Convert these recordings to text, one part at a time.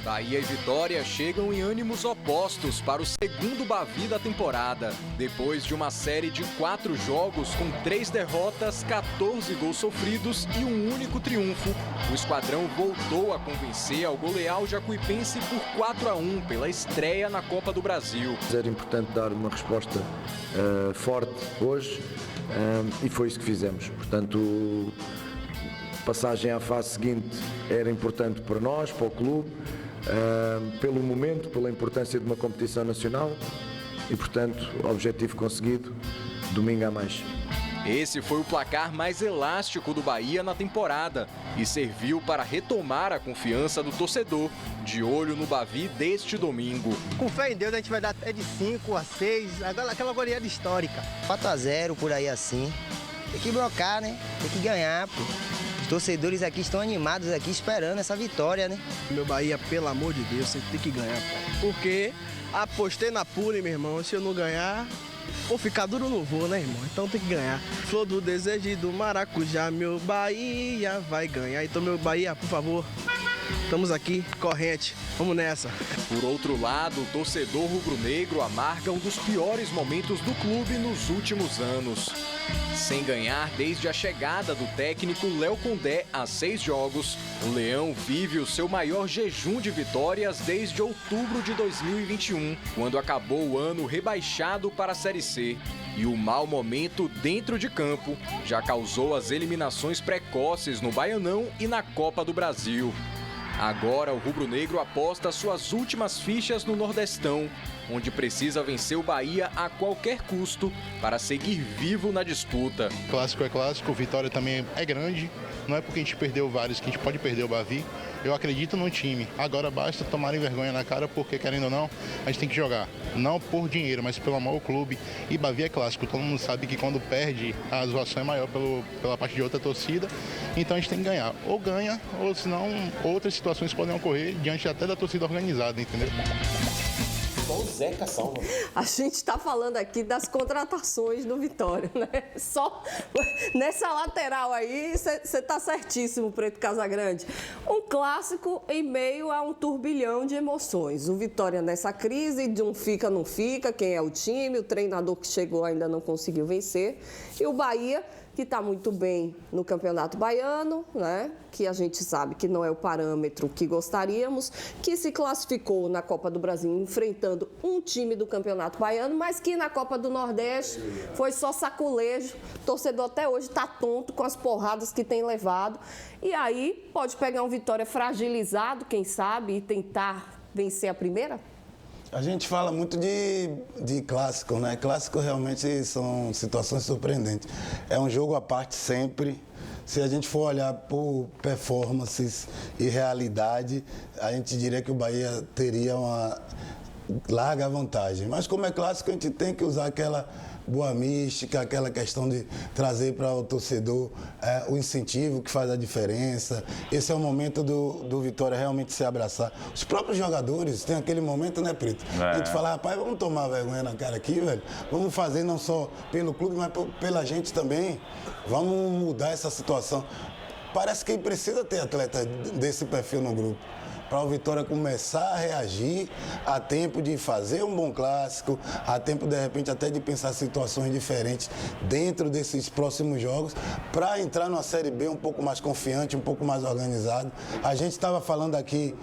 Bahia e Vitória chegam em ânimos opostos para o segundo Bavi da temporada. Depois de uma série de 4 jogos com 3 derrotas, 14 gols sofridos e um único triunfo, o esquadrão voltou a convencer ao golear o Jacuipense por 4-1 pela estreia na Copa do Brasil. Era importante dar uma resposta forte hoje e foi isso que fizemos. Portanto, passagem à fase seguinte era importante para nós, para o clube, pelo momento, pela importância de uma competição nacional e, portanto, objetivo conseguido, domingo a mais. Esse foi o placar mais elástico do Bahia na temporada e serviu para retomar a confiança do torcedor, de olho no Bavi deste domingo. Com fé em Deus, a gente vai dar até de 5-6, aquela goleada histórica. 4-0 por aí assim. Tem que brocar, né? Tem que ganhar, pô. Os torcedores aqui estão animados aqui, esperando essa vitória, né? Meu Bahia, pelo amor de Deus, você tem que ganhar, pô. Porque apostei na Pune, meu irmão. Se eu não ganhar, vou ficar duro no voo, né, irmão? Então tem que ganhar. Flor do desejo e do maracujá, meu Bahia vai ganhar. Então, meu Bahia, por favor, estamos aqui, corrente. Vamos nessa. Por outro lado, o torcedor rubro-negro amarga um dos piores momentos do clube nos últimos anos. Sem ganhar desde a chegada do técnico Léo Condé a 6 jogos, o Leão vive o seu maior jejum de vitórias desde outubro de 2021, quando acabou o ano rebaixado para a Série C. E o mau momento dentro de campo já causou as eliminações precoces no Baianão e na Copa do Brasil. Agora o rubro-negro aposta suas últimas fichas no Nordestão, onde precisa vencer o Bahia a qualquer custo para seguir vivo na disputa. Clássico é clássico, Vitória também é grande, não é porque a gente perdeu vários que a gente pode perder o Bavi. Eu acredito no time, agora basta tomarem vergonha na cara porque, querendo ou não, a gente tem que jogar. Não por dinheiro, mas pelo amor ao clube. E Bavi é clássico, todo mundo sabe que quando perde, a zoação é maior pela parte de outra torcida. Então a gente tem que ganhar. Ou ganha, ou senão outras situações podem ocorrer diante até da torcida organizada, entendeu? Só o Zeca salva. A gente está falando aqui das contratações do Vitória, né? Só nessa lateral aí, você está certíssimo, Preto Casagrande. Um clássico em meio a um turbilhão de emoções. O Vitória nessa crise de um fica, não fica, quem é o time, o treinador que chegou ainda não conseguiu vencer. E o Bahia, que está muito bem no Campeonato Baiano, né? Que a gente sabe que não é o parâmetro que gostaríamos, que se classificou na Copa do Brasil enfrentando um time do Campeonato Baiano, mas que na Copa do Nordeste foi só saculejo. O torcedor até hoje está tonto com as porradas que tem levado. E aí pode pegar um Vitória fragilizado, quem sabe, e tentar vencer a primeira? A gente fala muito de clássico, né? Clássico realmente são situações surpreendentes. É um jogo à parte sempre. Se a gente for olhar por performances e realidade, a gente diria que o Bahia teria uma larga vantagem. Mas como é clássico, a gente tem que usar aquela boa mística, aquela questão de trazer para o torcedor o incentivo que faz a diferença. Esse é o momento do Vitória realmente se abraçar. Os próprios jogadores têm aquele momento, né, Preto? A gente fala, rapaz, vamos tomar vergonha na cara aqui, velho. Vamos fazer não só pelo clube, mas pela gente também. Vamos mudar essa situação. Parece que precisa ter atleta desse perfil no grupo, para o Vitória começar a reagir a tempo de fazer um bom clássico, a tempo, de repente, até de pensar situações diferentes dentro desses próximos jogos, para entrar numa Série B um pouco mais confiante, um pouco mais organizado. A gente estava falando aqui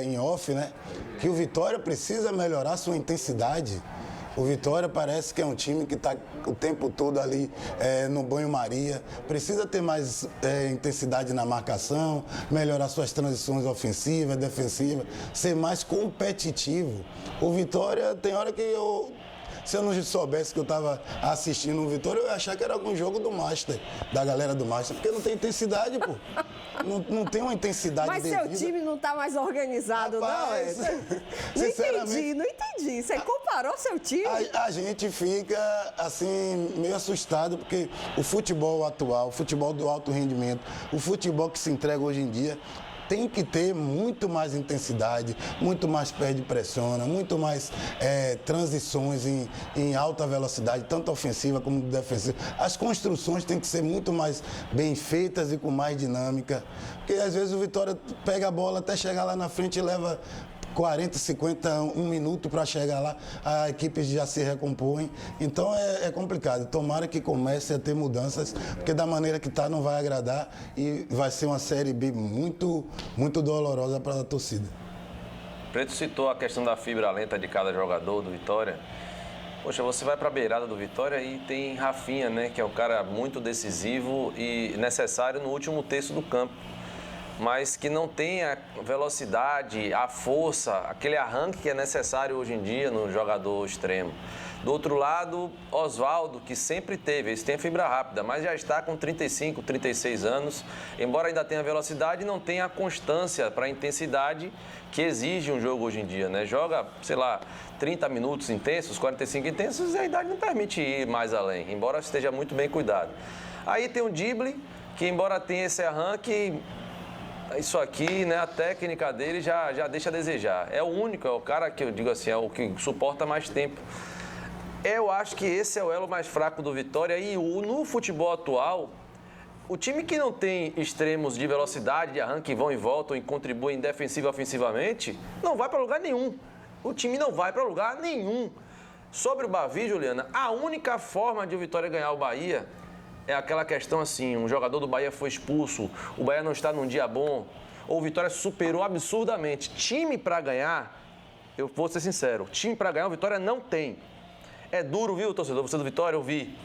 em off, né, que o Vitória precisa melhorar sua intensidade. O Vitória parece que é um time que está o tempo todo ali no banho-maria. Precisa ter mais intensidade na marcação, melhorar suas transições ofensivas, defensivas, ser mais competitivo. O Vitória, tem hora que se eu não soubesse que eu estava assistindo o Vitória, eu ia achar que era algum jogo do Master, da galera do Master, porque não tem intensidade, pô. Não tem uma intensidade devida. Mas seu time não está mais organizado, rapaz, não? Não entendi. Você comparou seu time? A gente fica, assim, meio assustado, porque o futebol atual, o futebol do alto rendimento, o futebol que se entrega hoje em dia, tem que ter muito mais intensidade, muito mais pé de pressiona, muito mais transições em alta velocidade, tanto ofensiva como defensiva. As construções têm que ser muito mais bem feitas e com mais dinâmica, porque às vezes o Vitória pega a bola até chegar lá na frente e leva 40, 50, 1 minuto para chegar lá, a equipe já se recompõe. Então é complicado. Tomara que comece a ter mudanças, porque da maneira que está não vai agradar e vai ser uma Série B muito, muito dolorosa para a torcida. Preto citou a questão da fibra lenta de cada jogador do Vitória. Poxa, você vai para a beirada do Vitória e tem Rafinha, né, que é um cara muito decisivo e necessário no último terço do campo, mas que não tem a velocidade, a força, aquele arranque que é necessário hoje em dia no jogador extremo. Do outro lado, Oswaldo, que sempre teve, esse tem a fibra rápida, mas já está com 35, 36 anos, embora ainda tenha velocidade, não tem a constância para a intensidade que exige um jogo hoje em dia, né? Joga, sei lá, 30 minutos intensos, 45 intensos, e a idade não permite ir mais além, embora esteja muito bem cuidado. Aí tem o Dible, que embora tenha esse arranque, isso aqui, né, a técnica dele já deixa a desejar. É o único, é o cara que eu digo assim, é o que suporta mais tempo. Eu acho que esse é o elo mais fraco do Vitória e no futebol atual, o time que não tem extremos de velocidade, de arranque, vão e voltam e contribuem defensiva e ofensivamente, não vai para lugar nenhum. O time não vai para lugar nenhum. Sobre o Bavi, Juliana, a única forma de o Vitória ganhar o Bahia é aquela questão assim, um jogador do Bahia foi expulso, o Bahia não está num dia bom, ou o Vitória superou absurdamente. Time para ganhar, eu vou ser sincero, time para ganhar o Vitória não tem. É duro, viu, torcedor? Você do Vitória, eu vi.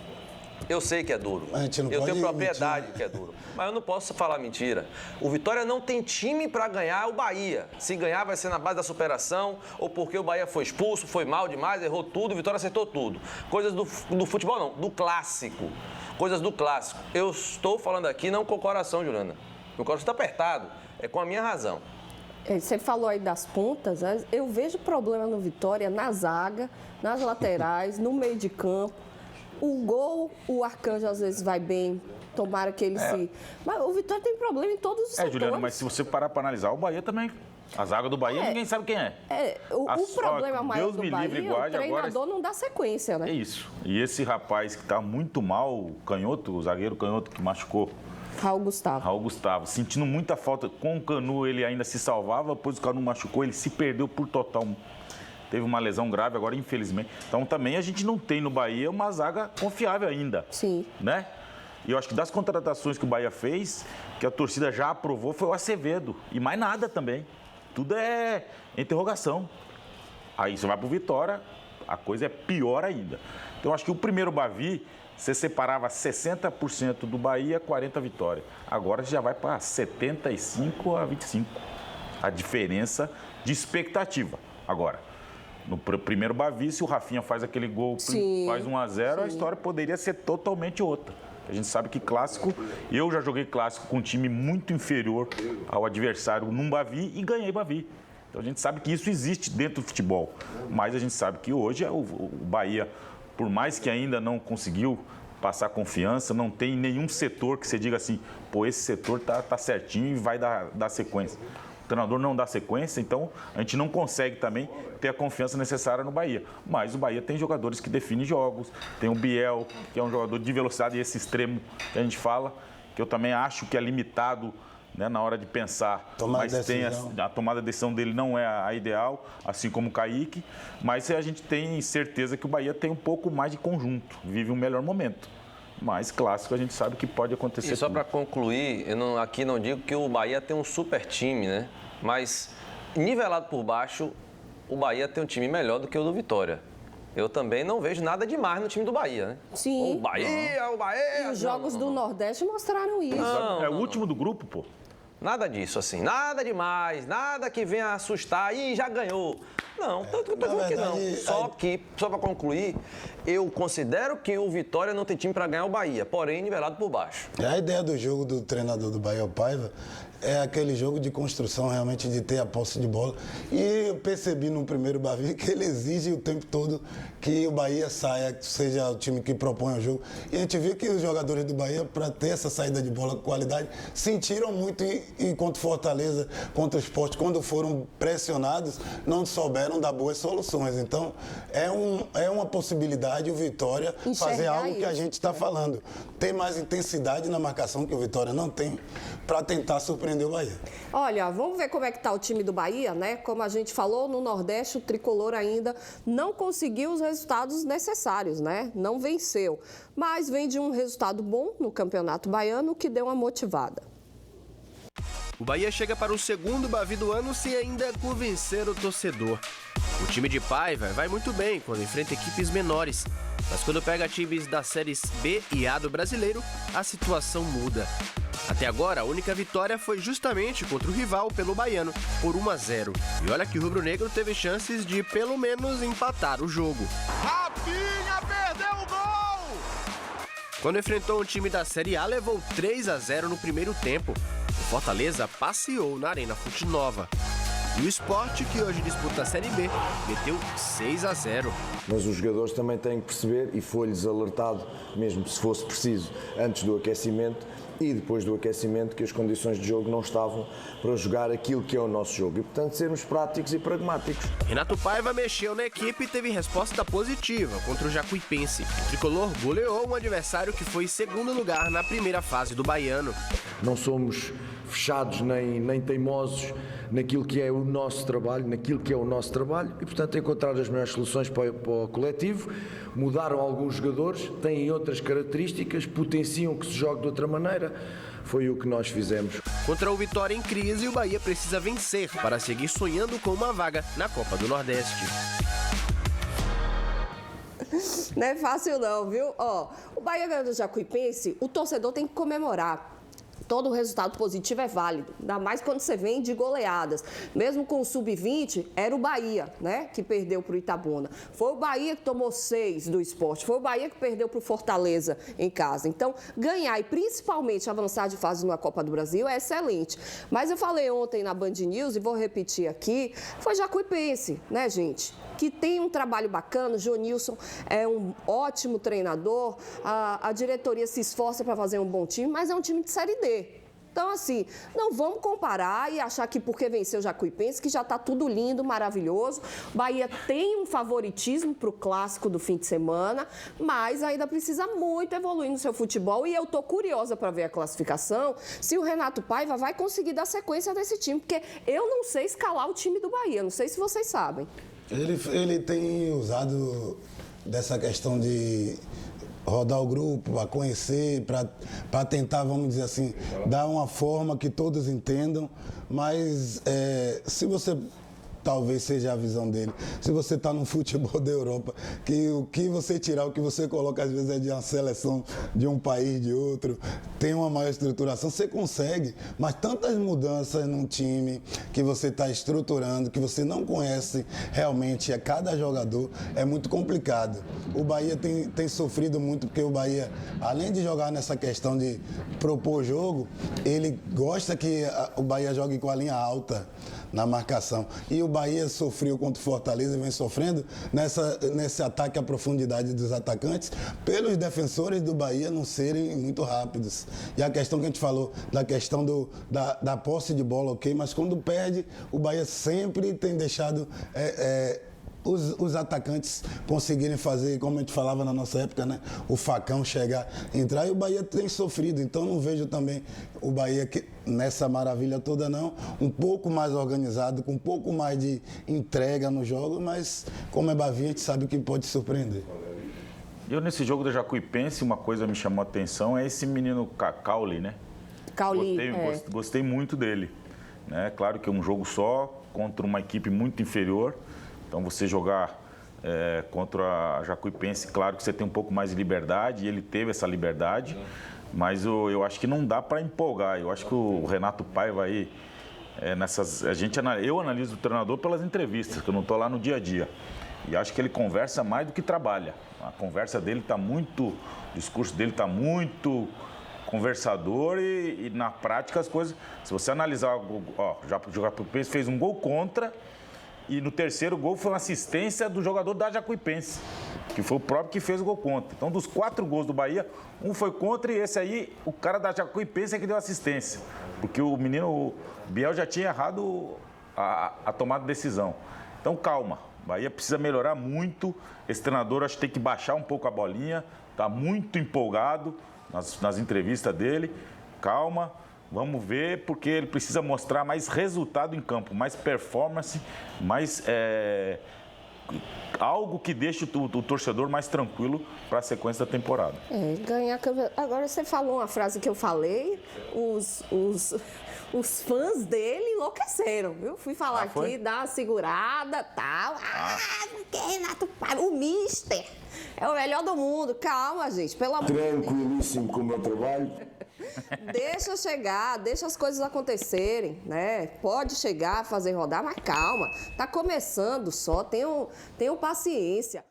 Eu sei que é duro. Eu tenho propriedade que é duro. Mas eu não posso falar mentira. O Vitória não tem time para ganhar o Bahia. Se ganhar, vai ser na base da superação, ou porque o Bahia foi expulso, foi mal demais, errou tudo, o Vitória acertou tudo. Coisas do futebol, não, do clássico. Coisas do clássico. Eu estou falando aqui não com o coração, Juliana. Meu coração está apertado. É com a minha razão. Você falou aí das pontas, eu vejo problema no Vitória na zaga, nas laterais, no meio de campo. O gol, o Arcanjo às vezes vai bem, tomara que ele se... Mas o Vitória tem problema em todos os setores. Juliana, mas se você parar para analisar, o Bahia também... A zaga do Bahia, ninguém sabe quem é. O problema maior do Bahia, o treinador não dá sequência, né? É isso. E esse rapaz que está muito mal, o canhoto, o zagueiro canhoto que machucou, Raul Gustavo, sentindo muita falta. Com o Canu ele ainda se salvava, depois o Canu machucou, ele se perdeu por total. Teve uma lesão grave agora, infelizmente. Então também a gente não tem no Bahia uma zaga confiável ainda. Sim. Né? E eu acho que das contratações que o Bahia fez, que a torcida já aprovou, foi o Acevedo. E mais nada também. Tudo é interrogação. Aí você vai pro Vitória, a coisa é pior ainda. Então eu acho que o primeiro Bavi, você separava 60% do Bahia, 40% Vitória. Agora já vai para 75 a 25. A diferença de expectativa. Agora, no primeiro Bavi, se o Rafinha faz aquele gol, faz 1-0, a história poderia ser totalmente outra. A gente sabe que clássico, eu já joguei clássico com um time muito inferior ao adversário num Bavi e ganhei Bavi. Então a gente sabe que isso existe dentro do futebol. Mas a gente sabe que hoje o Bahia, por mais que ainda não conseguiu passar confiança, não tem nenhum setor que você diga assim, pô, esse setor tá certinho e vai dar sequência. O treinador não dá sequência, então a gente não consegue também ter a confiança necessária no Bahia. Mas o Bahia tem jogadores que definem jogos, tem o Biel, que é um jogador de velocidade, e esse extremo que a gente fala, que eu também acho que é limitado, né, na hora de pensar, mas tem a tomada de decisão dele não é a ideal, assim como o Kaique, mas a gente tem certeza que o Bahia tem um pouco mais de conjunto, vive um melhor momento. Mas clássico a gente sabe que pode acontecer. E só para concluir, aqui não digo que o Bahia tem um super time, né? Mas nivelado por baixo, o Bahia tem um time melhor do que o do Vitória. Eu também não vejo nada demais no time do Bahia, né? Sim. O Bahia! E os jogos do Nordeste mostraram isso. É o último do grupo, pô. Nada disso, assim, nada demais, nada que venha assustar, já ganhou. Não, tanto que eu tô dizendo que não. Só para concluir, eu considero que o Vitória não tem time para ganhar o Bahia, porém nivelado por baixo. A ideia do jogo do treinador do Bahia, o Paiva, é aquele jogo de construção, realmente, de ter a posse de bola. E eu percebi no primeiro Bavi que ele exige o tempo todo que o Bahia saia, seja o time que propõe o jogo. E a gente viu que os jogadores do Bahia, para ter essa saída de bola com qualidade, sentiram muito e contra o Fortaleza, contra o Sport, quando foram pressionados, não souberam dar boas soluções. Então, é uma possibilidade o Vitória fazer algo que a gente está falando. Ter mais intensidade na marcação, que o Vitória não tem, para tentar surpreender o Bahia. Olha, vamos ver como é que está o time do Bahia, né? Como a gente falou, no Nordeste o Tricolor ainda não conseguiu os resultados necessários, né? Não venceu, mas vem de um resultado bom no Campeonato Baiano que deu uma motivada. O Bahia chega para o segundo Bavi do ano sem ainda convencer o torcedor. O time de Paiva vai muito bem quando enfrenta equipes menores, mas quando pega times das séries B e A do Brasileiro, a situação muda. Até agora, a única vitória foi justamente contra o rival pelo Baiano, por 1-0. E olha que o rubro-negro teve chances de, pelo menos, empatar o jogo. Rafinha perdeu o gol! Quando enfrentou um time da Série A, levou 3-0 no primeiro tempo. O Fortaleza passeou na Arena Fonte Nova. E o Sport, que hoje disputa a Série B, meteu 6-0. Mas os jogadores também têm que perceber, e foi-lhes alertado, mesmo se fosse preciso, antes do aquecimento e depois do aquecimento, que as condições de jogo não estavam para jogar aquilo que é o nosso jogo. E, portanto, sermos práticos e pragmáticos. Renato Paiva mexeu na equipe e teve resposta positiva contra o Jacuipense. O Tricolor goleou um adversário que foi em segundo lugar na primeira fase do Baiano. Não somos fechados nem teimosos naquilo que é o nosso trabalho, e, portanto, encontrar as melhores soluções para o coletivo. Mudaram alguns jogadores, têm outras características, potenciam que se jogue de outra maneira. Foi o que nós fizemos. Contra o Vitória em crise, o Bahia precisa vencer para seguir sonhando com uma vaga na Copa do Nordeste. Não é fácil não, viu? Ó, o Bahia ganhando do Jacuipense, o torcedor tem que comemorar. Todo resultado positivo é válido, ainda mais quando você vem de goleadas. Mesmo com o Sub-20, era o Bahia, né, que perdeu para o Itabuna. Foi o Bahia que tomou 6 do Sport, foi o Bahia que perdeu para o Fortaleza em casa. Então, ganhar e principalmente avançar de fase na Copa do Brasil é excelente. Mas eu falei ontem na Band News e vou repetir aqui, foi Jacuipense, né, gente? Que tem um trabalho bacana, o Jonilson é um ótimo treinador, a diretoria se esforça para fazer um bom time, mas é um time de Série D. Então, assim, não vamos comparar e achar que porque venceu o Jacuipense, que já está tudo lindo, maravilhoso. Bahia tem um favoritismo para o clássico do fim de semana, mas ainda precisa muito evoluir no seu futebol. E eu estou curiosa para ver a classificação, se o Renato Paiva vai conseguir dar sequência desse time, porque eu não sei escalar o time do Bahia, não sei se vocês sabem. Ele tem usado dessa questão de rodar o grupo, para conhecer, para tentar, vamos dizer assim, dar uma forma que todos entendam, mas se você... Talvez seja a visão dele. Se você está no futebol da Europa, que o que você tirar, o que você coloca, às vezes é de uma seleção de um país, de outro, tem uma maior estruturação, você consegue. Mas tantas mudanças num time que você está estruturando, que você não conhece realmente a cada jogador, é muito complicado. O Bahia tem sofrido muito, porque o Bahia, além de jogar nessa questão de propor jogo, ele gosta que o Bahia jogue com a linha alta na marcação. E o Bahia sofreu contra o Fortaleza e vem sofrendo nesse ataque à profundidade dos atacantes, pelos defensores do Bahia não serem muito rápidos. E a questão que a gente falou, da questão da posse de bola, ok, mas quando perde, o Bahia sempre tem deixado os atacantes conseguirem fazer, como a gente falava na nossa época, né? O facão chegar, entrar, e o Bahia tem sofrido. Então não vejo também o Bahia nessa maravilha toda, não. Um pouco mais organizado, com um pouco mais de entrega no jogo, mas como é Bavi, a gente sabe que pode surpreender. Eu, nesse jogo da Jacuipense, uma coisa me chamou a atenção, é esse menino Cauli, né? Cauli, Gostei muito dele. Né? Claro que é um jogo só, contra uma equipe muito inferior. Então, você jogar contra a Jacuipense, claro que você tem um pouco mais de liberdade, e ele teve essa liberdade, mas eu acho que não dá para empolgar. Eu acho que o Renato Paiva aí, eu analiso o treinador pelas entrevistas, que eu não estou lá no dia a dia. E acho que ele conversa mais do que trabalha. A conversa dele está muito, o discurso dele está muito conversador e na prática as coisas... Se você analisar, ó, o Jacuipense fez um gol contra e no terceiro gol foi uma assistência do jogador da Jacuipense, que foi o próprio que fez o gol contra. Então, dos 4 gols do Bahia, um foi contra e esse aí, o cara da Jacuipense é que deu assistência. Porque o Biel já tinha errado a tomada de decisão. Então, calma. O Bahia precisa melhorar muito. Esse treinador acho que tem que baixar um pouco a bolinha. Está muito empolgado nas entrevistas dele. Calma. Vamos ver, porque ele precisa mostrar mais resultado em campo, mais performance, mais algo que deixe o torcedor mais tranquilo para a sequência da temporada. Ganhar. Agora você falou uma frase que eu falei, os fãs dele enlouqueceram, viu? Fui falar aqui, dar uma segurada, tal. Porque Renato Paiva, o Mister é o melhor do mundo. Calma, gente, pelo amor de Deus. Tranquilíssimo com o meu trabalho. Deixa chegar, deixa as coisas acontecerem, né? Pode chegar, fazer rodar, mas calma. Tá começando só, tenham paciência.